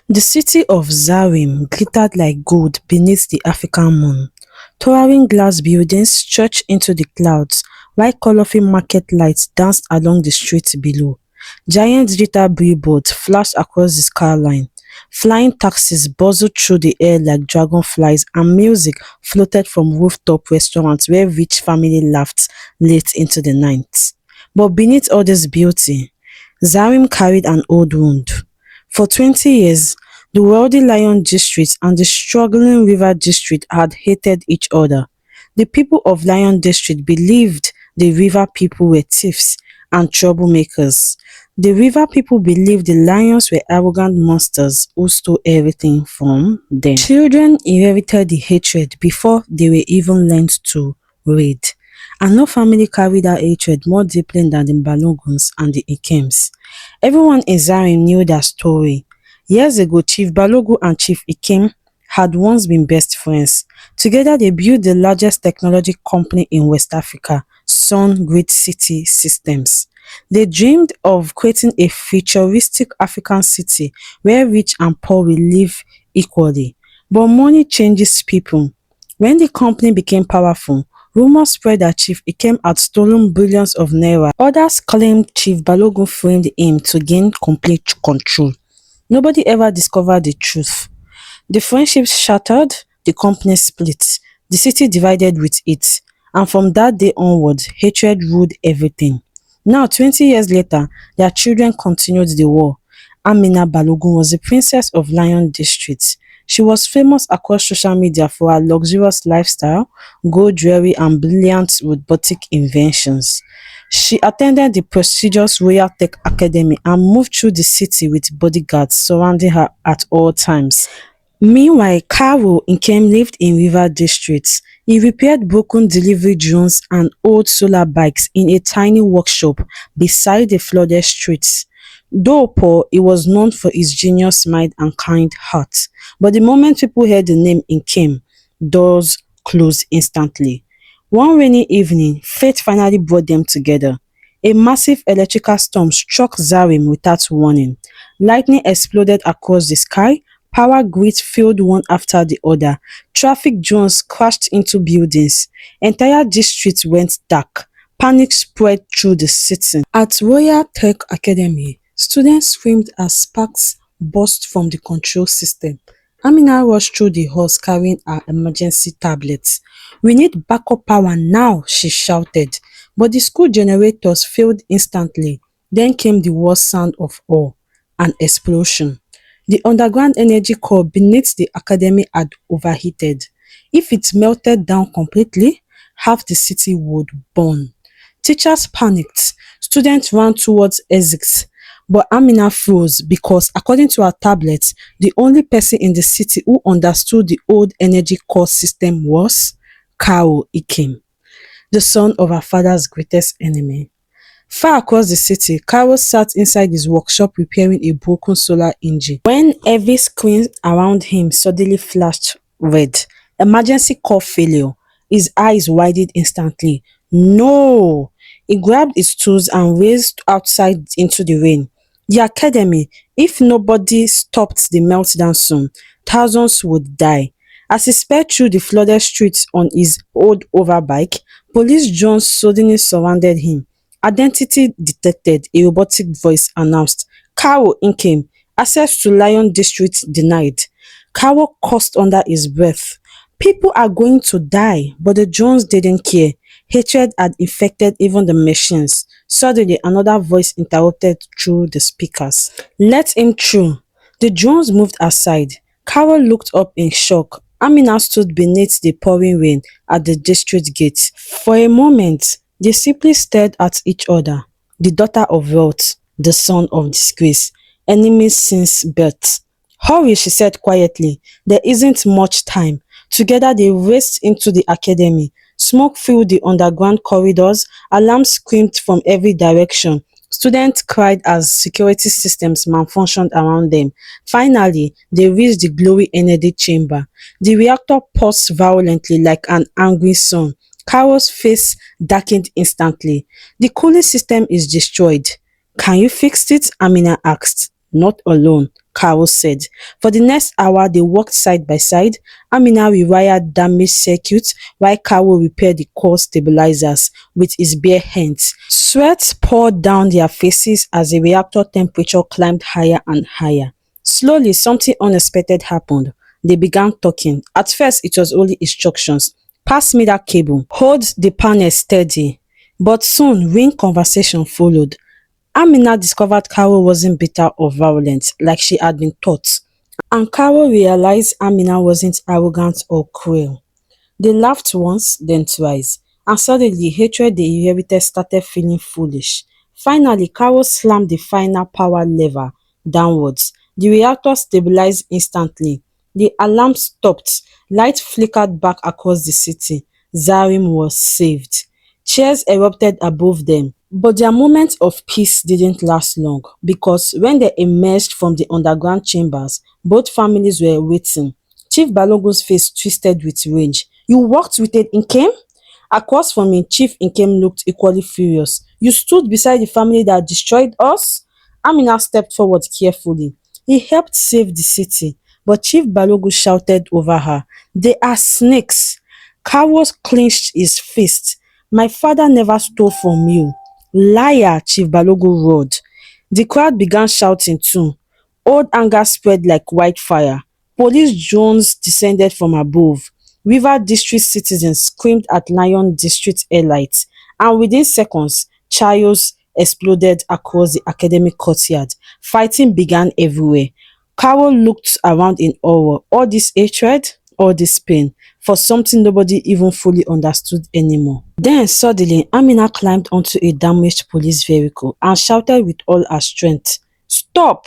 The city of Zareem glittered like gold beneath the African moon. Towering glass buildings stretched into the clouds, while colorful market lights danced along the streets below. Giant digital billboards flashed across the skyline. Flying taxis buzzed through the air like dragonflies, and music floated from rooftop restaurants where rich families laughed late into the night. But beneath all this beauty, Zarim carried an old wound. For 20 years, the wealthy Lion District and the struggling River District had hated each other. The people of Lion District believed the River people were thieves and troublemakers. The River people believed the lions were arrogant monsters who stole everything from them. Children inherited the hatred before they were even learned to read. And no family carried that hatred more deeply than the Baloguns and the Nkems. Everyone in Zarin knew their story. Years ago, Chief Balogun and Chief Nkem had once been best friends. Together, they built the largest technology company in West Africa, Sun Great City Systems. They dreamed of creating a futuristic African city where rich and poor will live equally. But money changes people. When the company became powerful, rumors spread that Chief Nkem had stolen billions of naira. Others claimed Chief Balogun framed him to gain complete control. Nobody ever discovered the truth. The friendships shattered, the company split, the city divided with it, and from that day onward, hatred ruled everything. Now, 20 years later, their children continued the war. Amina Balogun was the princess of Lion District. She was famous across social media for her luxurious lifestyle, gold jewelry, and brilliant robotic inventions. She attended the prestigious Royal Tech Academy and moved through the city with bodyguards surrounding her at all times. Meanwhile, Kairo Nkem lived in River District. He repaired broken delivery drones and old solar bikes in a tiny workshop beside the flooded streets. Though poor, he was known for his genius mind and kind heart. But the moment people heard the name Nkem, doors closed instantly. One rainy evening, fate finally brought them together. A massive electrical storm struck Zarim without warning. Lightning exploded across the sky. Power grids failed one after the other. Traffic drones crashed into buildings. Entire districts went dark. Panic spread through the city. At Royal Tech Academy, students screamed as sparks burst from the control system. Amina rushed through the halls carrying her emergency tablets. "We need backup power now," she shouted. But the school generators failed instantly. Then came the worst sound of all, an explosion. The underground energy core beneath the academy had overheated. If it melted down completely, half the city would burn. Teachers panicked. Students ran towards exits. But Amina froze because, according to her tablets, the only person in the city who understood the old energy core system was Kairo Nkem, the son of her father's greatest enemy. Far across the city, Kairo sat inside his workshop repairing a broken solar engine when every screen around him suddenly flashed red. Emergency core failure. His eyes widened instantly. No! He grabbed his tools and raced outside into the rain. The academy, if nobody stopped the meltdown soon, thousands would die. As he sped through the flooded streets on his old overbike, police drones suddenly surrounded him. Identity detected, a robotic voice announced, "Kairo Nkem, access to Lion District denied." Kairo cursed under his breath. People are going to die, but the drones didn't care. Hatred had infected even the machines. Suddenly, another voice interrupted through the speakers. "Let him through." The drones moved aside. Kairo looked up in shock. Amina stood beneath the pouring rain at the district gate. For a moment, they simply stared at each other. The daughter of wealth, the son of disgrace, enemies since birth. "Hurry," she said quietly. "There isn't much time." Together they raced into the academy. Smoke filled the underground corridors. Alarms screamed from every direction. Students cried as security systems malfunctioned around them. Finally, they reached the glowy energy chamber. The reactor pulsed violently like an angry sun. Kairo's face darkened instantly. "The cooling system is destroyed." "Can you fix it?" Amina asked. "Not alone," Kairo said. For the next hour, they worked side by side. Amina rewired damaged circuits while Kairo repaired the core stabilizers with his bare hands. Sweat poured down their faces as the reactor temperature climbed higher and higher. Slowly, something unexpected happened. They began talking. At first, it was only instructions. Pass me that cable. Hold the panel steady. But soon, real conversation followed. Amina discovered Kairo wasn't bitter or violent like she had been taught. And Kairo realized Amina wasn't arrogant or cruel. They laughed once, then twice, and suddenly hatred they inherited started feeling foolish. Finally, Kairo slammed the final power lever downwards. The reactor stabilized instantly. The alarm stopped. Light flickered back across the city. Zareem was saved. Cheers erupted above them. But their moment of peace didn't last long because when they emerged from the underground chambers, both families were waiting. Chief Balogun's face twisted with rage. You worked with an Nkem? Across from him, Chief Nkem looked equally furious. You stood beside the family that destroyed us? Amina stepped forward carefully. He helped save the city, but Chief Balogun shouted over her. They are snakes. Kairo clenched his fist. My father never stole from you. Liar, Chief Balogun roared. The crowd began shouting too. Old anger spread like wildfire. Police drones descended from above. River District citizens screamed at Lion District airlights, and within seconds, chaos exploded across the academic courtyard. Fighting began everywhere. Carol looked around in horror. All this hatred, all this pain, for something nobody even fully understood anymore. Then suddenly, Amina climbed onto a damaged police vehicle and shouted with all her strength, Stop!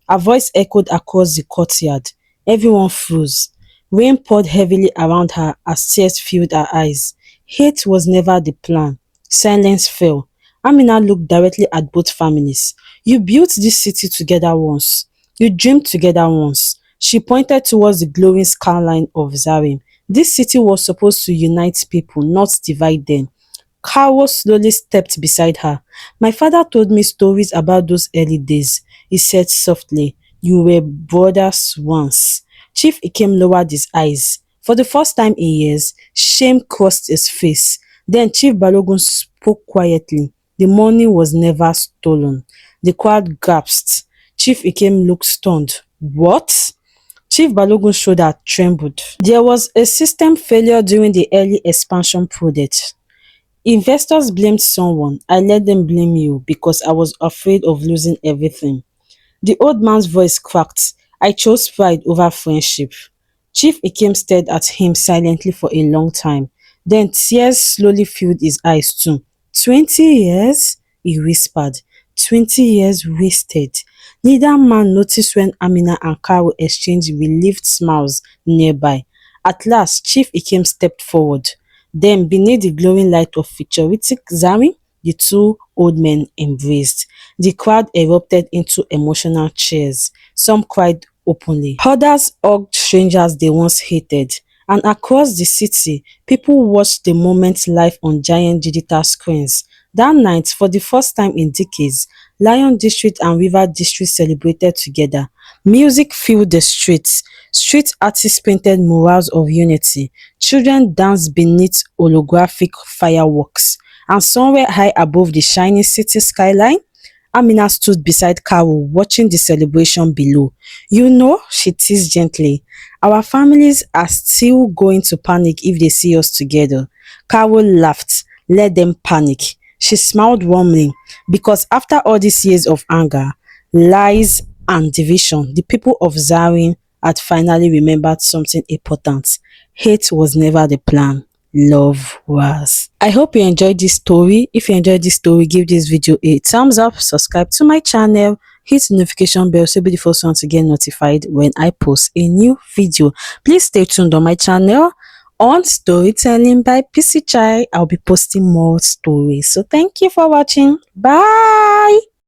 Her voice echoed across the courtyard. Everyone froze. Rain poured heavily around her as tears filled her eyes. Hate was never the plan. Silence fell. Amina looked directly at both families. You built this city together once. You dreamed together once. She pointed towards the glowing skyline of Zareem. This city was supposed to unite people, not divide them. Kairo slowly stepped beside her. My father told me stories about those early days. He said softly, You were brothers once. Chief Nkem lowered his eyes. For the first time in years, shame crossed his face. Then Chief Balogun spoke quietly. The money was never stolen. The crowd gasped. Chief Nkem looked stunned. What? Chief Balogun's shoulder trembled. There was a system failure during the early expansion project. Investors blamed someone. I let them blame you because I was afraid of losing everything. The old man's voice cracked. I chose pride over friendship. Chief Nkem stared at him silently for a long time. Then tears slowly filled his eyes too. 20 years? He whispered. 20 years wasted. Neither man noticed when Amina and Kairo exchanged relieved smiles nearby. At last, Chief Nkem stepped forward. Then, beneath the glowing light of futuristic Zareem, the two old men embraced. The crowd erupted into emotional cheers. Some cried openly. Others hugged strangers they once hated. And across the city, people watched the moment live on giant digital screens. That night, for the first time in decades, Lion District and River District celebrated together. Music filled the streets. Street artists painted murals of unity. Children danced beneath holographic fireworks. And somewhere high above the shining city skyline, Amina stood beside Kairo, watching the celebration below. You know, she teased gently, our families are still going to panic if they see us together. Kairo laughed. Let them panic. She smiled warmly because after all these years of anger, lies, and division, the people of Zareem had finally remembered something important. Hate was never the plan. Love was. I hope you enjoyed this story. If you enjoyed this story, give this video a thumbs up, subscribe to my channel, hit the notification bell so you'll be the first one to get notified when I post a new video. Please stay tuned on my channel on Storytelling by PC Chai. I'll be posting more stories. So thank you for watching. Bye.